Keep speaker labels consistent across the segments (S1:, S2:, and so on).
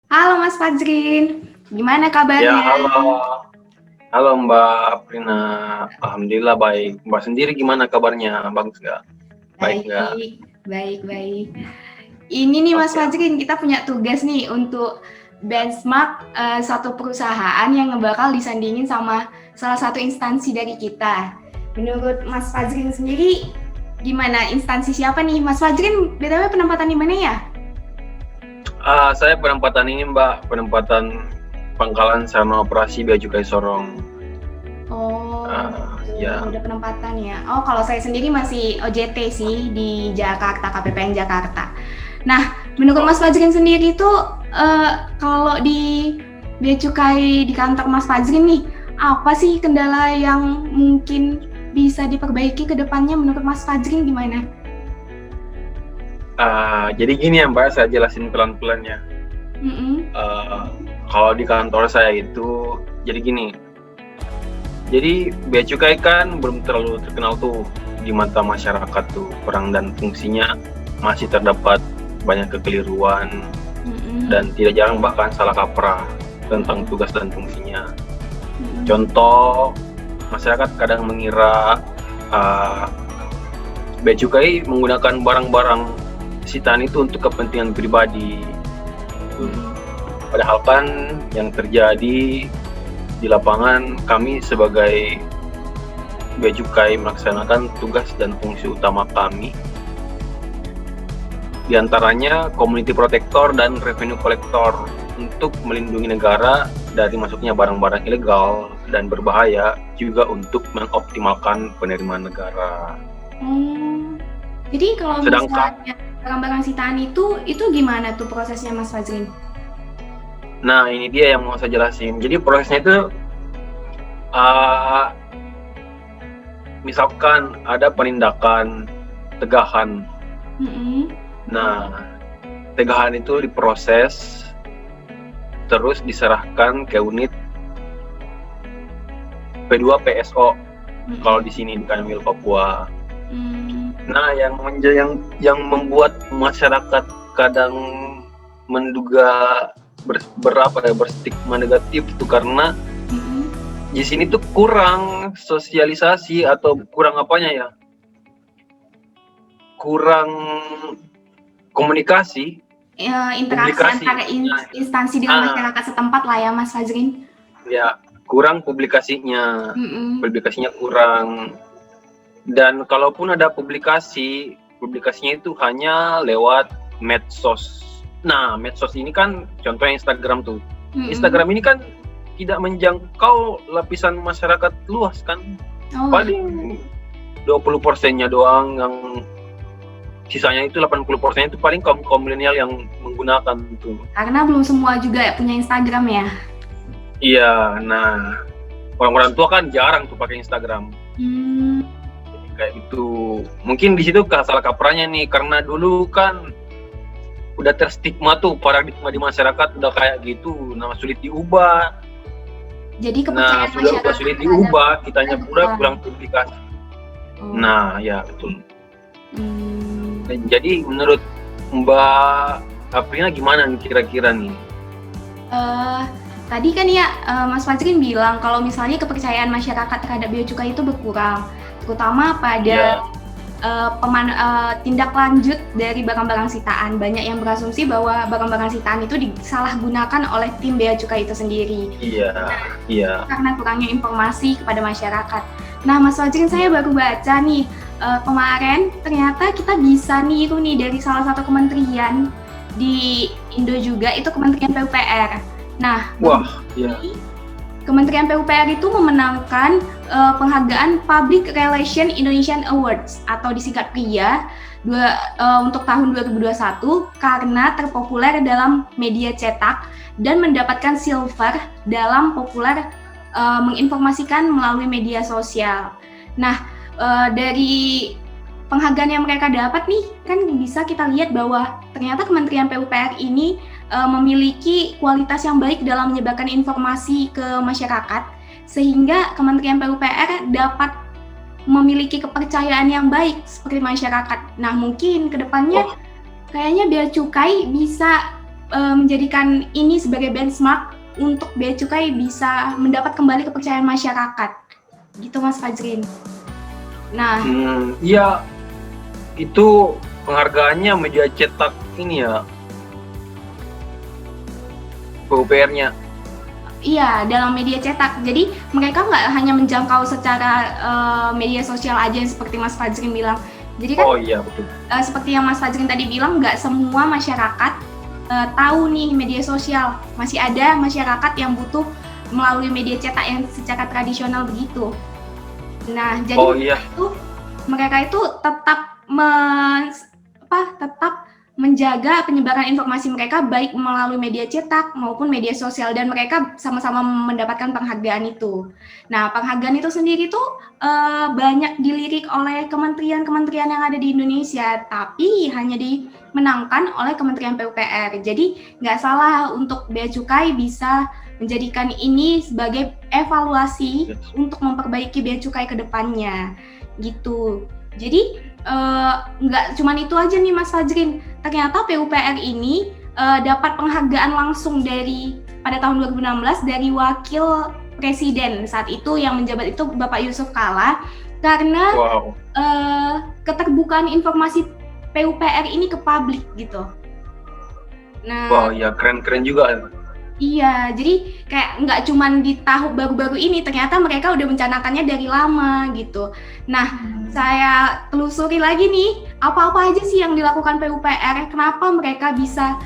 S1: Halo Mas Fajrin, gimana
S2: Ya,
S1: kabarnya?
S2: halo Mbak Aprina. Alhamdulillah baik. Mbak sendiri gimana kabarnya? Bagus nggak? Baik nggak?
S1: Baik, baik, baik. Ini nih Mas
S2: Oke.
S1: Fajrin, kita punya tugas nih untuk benchmark satu perusahaan yang bakal disandingin sama salah satu instansi dari kita. Menurut Mas Fajrin sendiri, gimana instansi siapa nih? Mas Fajrin, BTW penempatan di mana ya?
S2: Saya penempatan ini Mbak, penempatan Pangkalan Sarana Operasi Bea Cukai Sorong.
S1: Oh, gitu.
S2: Ya.
S1: Udah penempatan ya. Oh, kalau saya sendiri masih OJT sih di Jakarta, KPPN Jakarta. Nah, menurut
S2: Oh,
S1: Mas Fajrin sendiri itu kalau di Bea Cukai di kantor Mas Fajrin nih, apa sih kendala yang mungkin bisa diperbaiki ke depannya menurut Mas Fajrin gimana?
S2: jadi gini ya Mbak, saya jelasin pelan-pelan ya.
S1: Mm-mm.
S2: Uh, Kalau di kantor saya itu, jadi gini. Jadi Bea Cukai kan belum terlalu terkenal tuh di mata masyarakat tuh, peran dan fungsinya masih terdapat banyak kekeliruan
S1: Mm-mm.
S2: dan tidak jarang bahkan salah kaprah tentang
S1: Mm-mm.
S2: tugas dan fungsinya.
S1: Mm-mm.
S2: Contoh, masyarakat kadang mengira uh, Bea Cukai menggunakan barang-barang sitaan itu untuk kepentingan pribadi.
S1: Mm-mm.
S2: Padahal kan yang terjadi di lapangan, kami sebagai Bea Cukai melaksanakan tugas dan fungsi utama kami, diantaranya community protector dan revenue collector, untuk melindungi negara dari masuknya barang-barang ilegal dan berbahaya, juga untuk mengoptimalkan penerimaan negara.
S1: Oh, jadi kalau
S2: Sedangkan,
S1: misalnya barang-barang sitaan itu gimana tuh prosesnya Mas Fajrin?
S2: nah ini dia yang mau saya jelasin. Jadi prosesnya itu, uh, misalkan ada penindakan tegahan.
S1: Mm-mm.
S2: Nah, tegahan itu diproses, terus diserahkan ke unit P2 PSO kalau
S1: Mm-mm.
S2: di sini di Kanwil Papua.
S1: Mm.
S2: Nah, yang membuat masyarakat kadang menduga berstigma negatif itu karena
S1: Mm-mm.
S2: di sini tuh kurang sosialisasi atau kurang apanya ya? Kurang komunikasi,
S1: Interaksi
S2: publikasi.
S1: antara instansi dengan
S2: Ah,
S1: masyarakat setempat lah ya Mas Fajrin.
S2: ya, kurang publikasinya.
S1: Mm-mm.
S2: Publikasinya kurang. Dan kalaupun ada publikasinya itu hanya lewat medsos. Nah, medsos ini kan contohnya Instagram tuh.
S1: Mm-mm.
S2: Instagram ini kan tidak menjangkau lapisan masyarakat luas kan.
S1: Oh iya,
S2: Paling 20%-nya doang, yang sisanya itu 80%-nya itu paling kaum milenial yang menggunakan tuh.
S1: karena belum semua juga punya Instagram ya.
S2: Iya, nah orang-orang tua kan jarang tuh pakai Instagram.
S1: Hmm.
S2: Kayak gitu. Mungkin di situ salah kaprahnya nih, karena dulu kan udah terstigma tuh, paradigma di masyarakat udah kayak gitu, nah sulit diubah.
S1: Jadi
S2: Nah,
S1: kepercayaan
S2: sudah
S1: masyarakat
S2: sulit
S1: terhadap
S2: diubah,
S1: kita
S2: kitanya pula
S1: berkurang.
S2: kurang publikasi.
S1: Oh.
S2: Nah, ya betul.
S1: Hmm.
S2: Jadi menurut Mbak Aprina gimana nih kira-kira nih?
S1: Eh, Tadi kan ya Mas Fajrin bilang kalau misalnya kepercayaan masyarakat terhadap bea cukai itu berkurang, terutama pada
S2: Ya,
S1: tindak lanjut dari barang-barang sitaan. Banyak yang berasumsi bahwa barang-barang sitaan itu disalahgunakan oleh tim bea cukai itu sendiri
S2: iya, iya.
S1: karena kurangnya informasi kepada masyarakat. Nah, Mas Fajrin, saya baru baca nih kemarin ternyata kita bisa niru nih dari salah satu kementerian di Indo juga, itu Kementerian PUPR. Nah,
S2: Wah, iya.
S1: Kementerian PUPR itu memenangkan penghargaan Public Relation Indonesian Awards atau disingkat PRIA untuk tahun 2021 karena terpopuler dalam media cetak dan mendapatkan silver dalam populer menginformasikan melalui media sosial. Nah, dari penghargaan yang mereka dapat nih, kan bisa kita lihat bahwa ternyata Kementerian PUPR ini memiliki kualitas yang baik dalam menyebarkan informasi ke masyarakat, sehingga Kementerian PUPR dapat memiliki kepercayaan yang baik seperti masyarakat. Nah, mungkin kedepannya
S2: Oh,
S1: kayaknya bea cukai bisa menjadikan ini sebagai benchmark untuk Bea Cukai bisa mendapat kembali kepercayaan masyarakat. Gitu Mas Fajrin. Nah,
S2: iya, itu penghargaannya media cetak ini ya, PUPR-nya.
S1: Iya, dalam media cetak. Jadi mereka nggak hanya menjangkau secara media sosial aja seperti Mas Fajrin bilang. Jadi kan,
S2: iya betul.
S1: Seperti yang Mas Fajrin tadi bilang, nggak semua masyarakat tahu nih media sosial. Masih ada masyarakat yang butuh melalui media cetak yang secara tradisional begitu. Nah, jadi mereka itu tetap menjaga penyebaran informasi mereka baik melalui media cetak maupun media sosial, dan mereka sama-sama mendapatkan penghargaan itu. Nah, penghargaan itu sendiri tuh banyak dilirik oleh kementerian-kementerian yang ada di Indonesia, tapi hanya dimenangkan oleh Kementerian PUPR. Jadi nggak salah untuk Bea Cukai bisa menjadikan ini sebagai evaluasi untuk memperbaiki Bea Cukai ke depannya, gitu. Jadi nggak cuma itu aja nih Mas Fajrin, ternyata PUPR ini dapat penghargaan langsung pada tahun 2016 dari Wakil Presiden saat itu yang menjabat itu Bapak Yusuf Kala, karena keterbukaan informasi PUPR ini ke publik gitu. Nah,
S2: ya keren-keren juga.
S1: Iya, jadi kayak nggak cuma di tahun baru-baru ini, ternyata mereka udah mencanangkannya dari lama gitu. Nah, saya telusuri lagi nih, apa-apa aja sih yang dilakukan PUPR, kenapa mereka bisa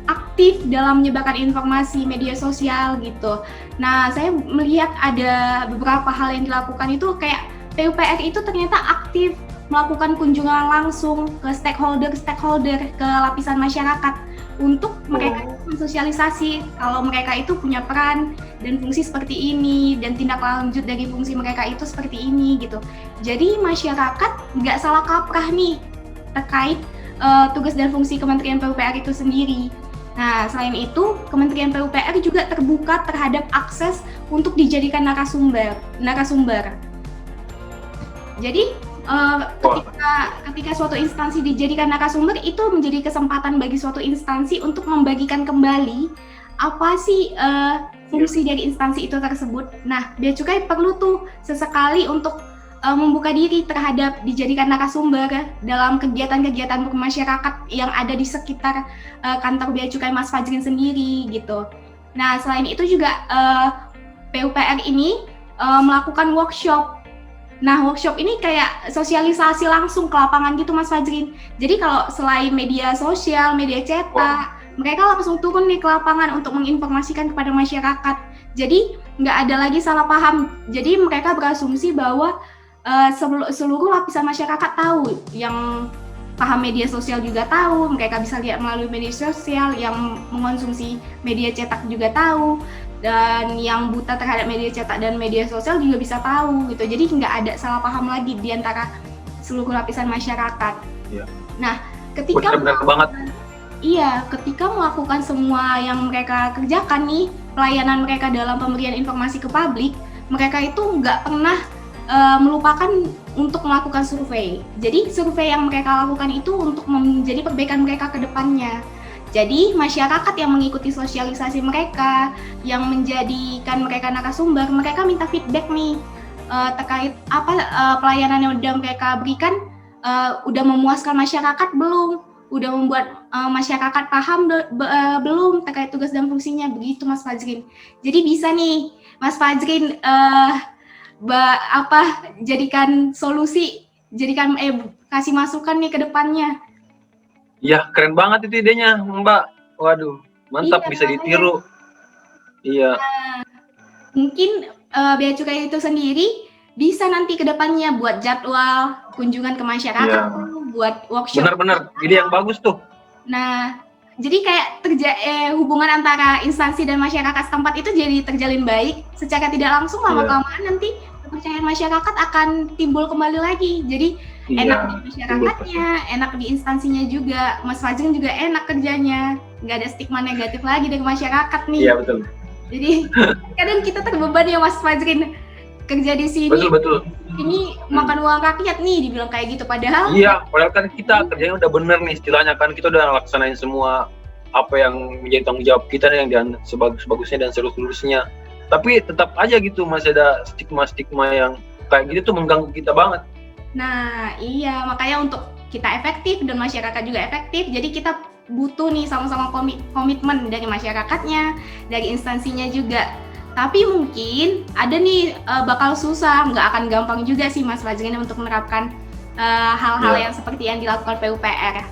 S1: aktif dalam menyebarkan informasi media sosial gitu. Nah, saya melihat ada beberapa hal yang dilakukan itu kayak PUPR itu ternyata aktif melakukan kunjungan langsung ke stakeholder, ke lapisan masyarakat untuk mereka mensosialisasi kalau mereka itu punya peran dan fungsi seperti ini, dan tindak lanjut dari fungsi mereka itu seperti ini gitu. Jadi masyarakat nggak salah kaprah nih terkait tugas dan fungsi Kementerian PUPR itu sendiri. Nah, selain itu Kementerian PUPR juga terbuka terhadap akses untuk dijadikan narasumber. Jadi ketika suatu instansi dijadikan narasumber, itu menjadi kesempatan bagi suatu instansi untuk membagikan kembali apa sih fungsi dari instansi itu tersebut. Nah, Bea Cukai perlu tuh sesekali untuk membuka diri terhadap dijadikan narasumber dalam kegiatan-kegiatan masyarakat yang ada di sekitar kantor Bea Cukai Mas Fajrin sendiri gitu. Nah, selain itu juga PUPR ini melakukan workshop. Nah, workshop ini kayak sosialisasi langsung ke lapangan gitu Mas Fajrin. Jadi kalau selain media sosial, media cetak, mereka langsung turun nih ke lapangan untuk menginformasikan kepada masyarakat. Jadi nggak ada lagi salah paham. Jadi mereka berasumsi bahwa seluruh lapisan masyarakat tahu, yang paham media sosial juga tahu, mereka bisa lihat melalui media sosial, yang mengonsumsi media cetak juga tahu, dan yang buta terhadap media cetak dan media sosial juga bisa tahu gitu. Jadi nggak ada salah paham lagi di antara seluruh lapisan masyarakat.
S2: Iya.
S1: Nah, ketika melakukan semua yang mereka kerjakan nih, pelayanan mereka dalam pemberian informasi ke publik, mereka itu nggak pernah melupakan untuk melakukan survei. Jadi survei yang mereka lakukan itu untuk menjadi perbaikan mereka ke depannya. Jadi masyarakat yang mengikuti sosialisasi mereka, yang menjadikan mereka narasumber, mereka minta feedback nih terkait pelayanan yang udah mereka berikan, udah memuaskan masyarakat belum, udah membuat masyarakat paham belum terkait tugas dan fungsinya, begitu Mas Fajrin. Jadi bisa nih Mas Fajrin kasih masukan nih ke depannya.
S2: Iya, keren banget itu idenya, Mbak. Waduh, mantap, bisa ditiru. Iya.
S1: Mungkin Bea Cukai itu sendiri bisa nanti ke depannya buat jadwal kunjungan ke masyarakat, buat workshop.
S2: Benar-benar, ide yang bagus tuh.
S1: Nah, jadi kayak hubungan antara instansi dan masyarakat setempat itu jadi terjalin baik. Secara tidak langsung lama-kelamaan nanti kepercayaan masyarakat akan timbul kembali lagi. Jadi enak di masyarakatnya, enak di instansinya juga. Mas Fajrin juga enak kerjanya, nggak ada stigma negatif lagi dari masyarakat nih.
S2: Iya, betul.
S1: Jadi kadang kita terbeban ya Mas Fajrin, kerja di sini.
S2: Betul.
S1: Ini makan uang rakyat nih, dibilang kayak gitu. Padahal
S2: kan kita kerjanya udah bener nih, istilahnya kan kita udah laksanain semua apa yang menjadi tanggung jawab kita yang sebagus-bagusnya dan seluruh-seluruhnya. Tapi tetap aja gitu masih ada stigma-stigma yang kayak gitu tuh mengganggu kita banget.
S1: Nah, iya, makanya untuk kita efektif dan masyarakat juga efektif, jadi kita butuh nih sama-sama komitmen dari masyarakatnya, dari instansinya juga. Tapi mungkin ada nih bakal susah, nggak akan gampang juga sih Mas Fajrin untuk menerapkan hal-hal yang seperti yang dilakukan PUPR.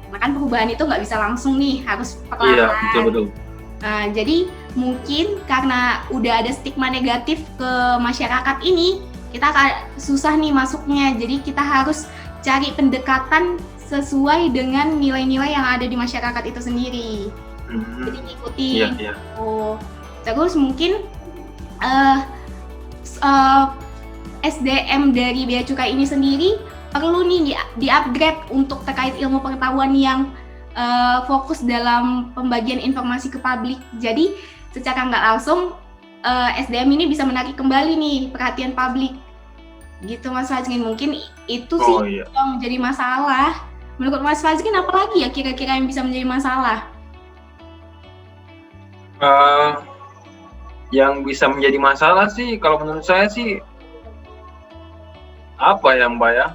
S1: Karena kan perubahan itu nggak bisa langsung nih, harus perlahan.
S2: Iya, betul-betul.
S1: Nah, jadi mungkin karena udah ada stigma negatif ke masyarakat ini, kita susah nih masuknya. Jadi kita harus cari pendekatan sesuai dengan nilai-nilai yang ada di masyarakat itu sendiri. Jadi ngikutin. Terus mungkin SDM dari Bea Cukai ini sendiri perlu nih di-upgrade untuk terkait ilmu pengetahuan yang fokus dalam pembagian informasi ke publik. Jadi secara nggak langsung SDM ini bisa menarik kembali nih perhatian publik. Gitu Mas Fajrin, mungkin itu sih yang menjadi masalah. Menurut Mas Fajrin apa lagi ya kira-kira yang bisa menjadi masalah?
S2: Yang bisa menjadi masalah sih kalau menurut saya sih apa ya Mbak ya?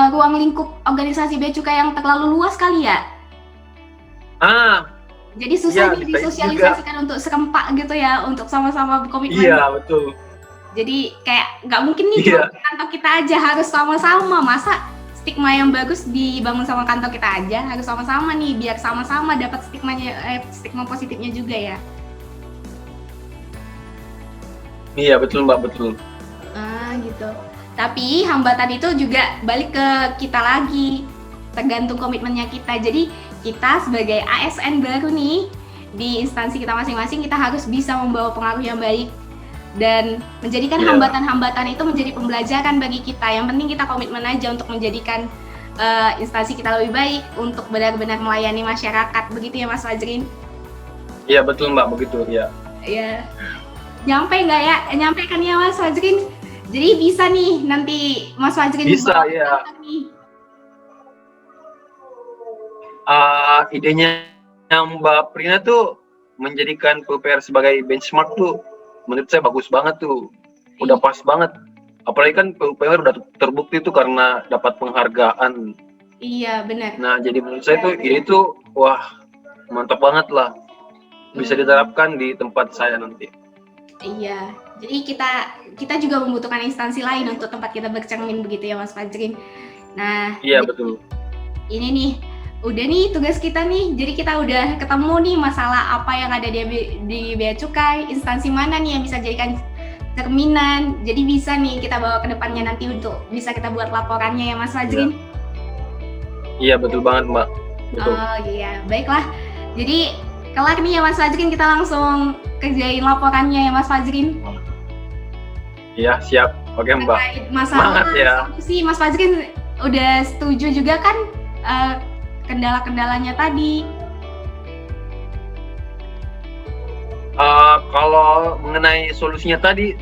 S1: Ruang lingkup organisasi Bea Cukai yang terlalu luas kali ya? Jadi susah nih disosialisasikan untuk serempak gitu ya, untuk sama-sama berkomitmen.
S2: Iya, betul.
S1: Jadi kayak nggak mungkin nih cuma kantor kita aja, harus sama-sama. Masa stigma yang bagus dibangun sama kantor kita aja, harus sama-sama nih biar sama-sama dapat stigma positifnya juga ya. Iya,
S2: betul Mbak, betul.
S1: Gitu. Tapi hambatan itu juga balik ke kita lagi, tergantung komitmennya kita. Jadi kita sebagai ASN baru nih, di instansi kita masing-masing, kita harus bisa membawa pengaruh yang baik dan menjadikan hambatan-hambatan itu menjadi pembelajaran bagi kita. Yang penting kita komitmen aja untuk menjadikan instansi kita lebih baik, untuk benar-benar melayani masyarakat. Begitu ya Mas Fajrin?
S2: Iya betul Mbak, begitu ya.
S1: Iya. Nyampe nggak ya? Nyampe kan ya Mas Fajrin? Jadi bisa nih nanti Mas Fajrin
S2: bisa ya. Idenya Mbak Prina tuh menjadikan PUPR sebagai benchmark tuh menurut saya bagus banget tuh. Udah pas banget. Apalagi kan PUPR udah terbukti tuh karena dapat penghargaan.
S1: Iya benar.
S2: Nah jadi menurut saya tuh ide itu wah mantap banget lah. Bisa diterapkan di tempat saya nanti.
S1: Iya, jadi kita juga membutuhkan instansi lain untuk tempat kita bercermin begitu ya Mas Fajrin. Nah,
S2: iya betul.
S1: Ini nih, udah nih tugas kita nih. Jadi kita udah ketemu nih masalah apa yang ada di Bea Cukai, instansi mana nih yang bisa jadikan cerminan. Jadi bisa nih kita bawa ke depannya nanti untuk bisa kita buat laporannya ya Mas Fajrin.
S2: Iya betul banget Mbak. Betul.
S1: Oh iya, baiklah. Jadi kelar nih ya Mas Fajrin, kita langsung kerjain laporannya ya Mas Fajrin.
S2: Iya siap, oke Mbak.
S1: Masalah sih Mas Fajrin udah setuju juga kan kendala-kendalanya tadi?
S2: Kalau mengenai solusinya tadi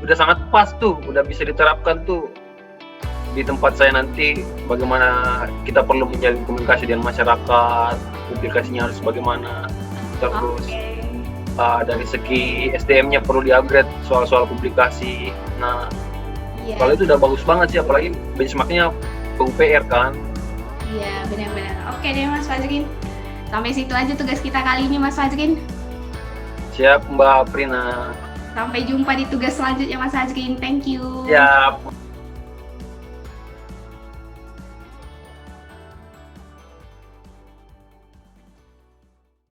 S2: udah sangat pas tuh, udah bisa diterapkan tuh di tempat saya nanti. Bagaimana kita perlu menjalin komunikasi dengan masyarakat, publikasinya harus bagaimana, terus dari segi SDM-nya perlu di-upgrade soal-soal publikasi. Nah, kalau itu udah bagus banget sih, apalagi benchmark-nya PUPR kan.
S1: Iya, benar-benar. Oke deh Mas Fajrin. Sampai situ aja tugas kita kali ini Mas Fajrin.
S2: Siap Mbak Prina.
S1: Sampai jumpa di tugas selanjutnya Mas Fajrin. Thank you.
S2: Siap.